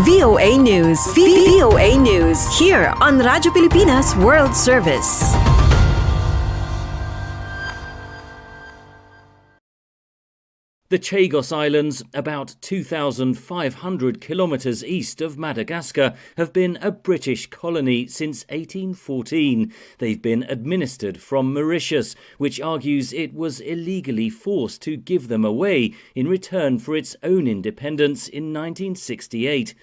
VOA News. VOA News. Here on Radyo Pilipinas World Service. The Chagos Islands, about 2,500 kilometres east of Madagascar, have been a British colony since 1814. They've been administered from Mauritius, which argues it was illegally forced to give them away in return for its own independence in 1968.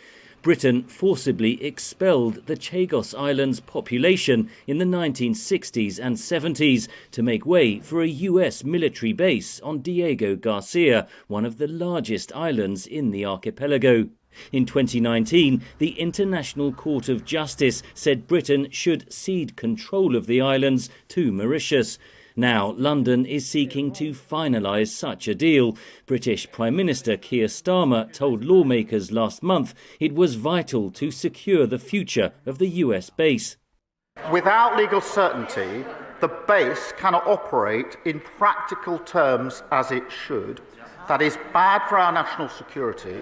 Britain forcibly expelled the Chagos Islands population in the 1960s and 70s to make way for a US military base on Diego Garcia, one of the largest islands in the archipelago. In 2019, the International Court of Justice said Britain should cede control of the islands to Mauritius. Now, London is seeking to finalise such a deal. British Prime Minister Keir Starmer told lawmakers last month it was vital to secure the future of the US base. Without legal certainty, the base cannot operate in practical terms as it should. That is bad for our national security,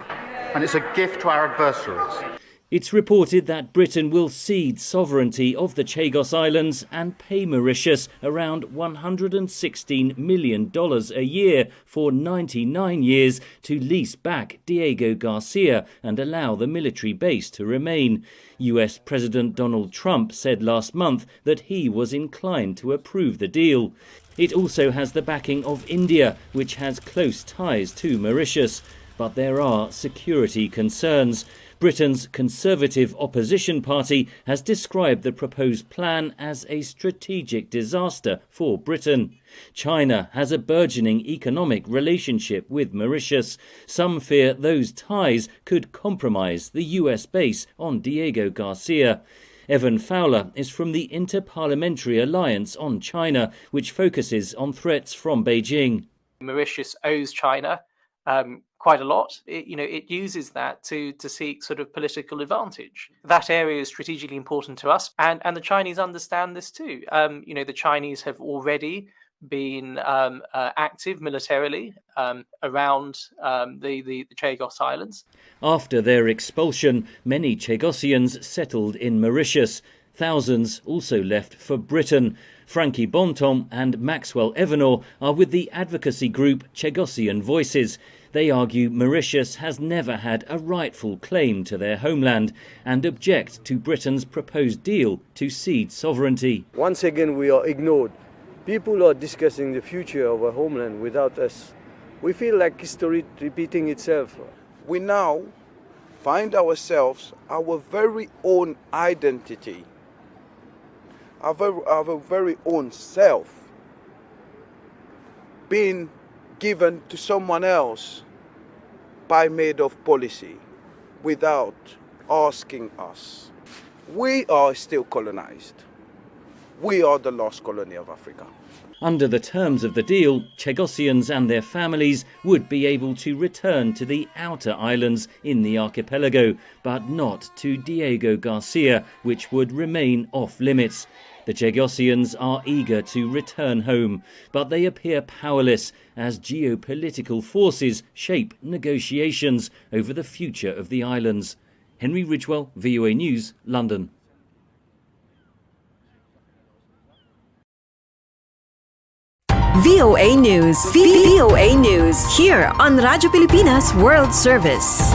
and it's a gift to our adversaries. It's reported that Britain will cede sovereignty of the Chagos Islands and pay Mauritius around $116 million a year for 99 years to lease back Diego Garcia and allow the military base to remain. US President Donald Trump said last month that he was inclined to approve the deal. It also has the backing of India, which has close ties to Mauritius. But there are security concerns. Britain's Conservative Opposition Party has described the proposed plan as a strategic disaster for Britain. China has a burgeoning economic relationship with Mauritius. Some fear those ties could compromise the US base on Diego Garcia. Evan Fowler is from the Inter-Parliamentary Alliance on China, which focuses on threats from Beijing. Mauritius owes China quite a lot. It uses that to seek sort of political advantage. That area is strategically important to us, and the Chinese understand this too. The Chinese have already been active militarily around the Chagos Islands. After their expulsion, many Chagosians settled in Mauritius. Thousands also left for Britain. Frankie Bonton and Maxwell Evanor are with the advocacy group Chagosian Voices. They argue Mauritius has never had a rightful claim to their homeland and object to Britain's proposed deal to cede sovereignty. Once again, we are ignored. People are discussing the future of our homeland without us. We feel like history repeating itself. We now find ourselves our very own identity, our very own self, being given to someone else by made of policy without asking us. We are still colonized. We are the lost colony of Africa. Under the terms of the deal, Chagosians and their families would be able to return to the outer islands in the archipelago, but not to Diego Garcia, which would remain off limits. The Chagosians are eager to return home, but they appear powerless as geopolitical forces shape negotiations over the future of the islands. Henry Ridgwell, VOA News, London. VOA News. VOA News. Here on Radyo Pilipinas World Service.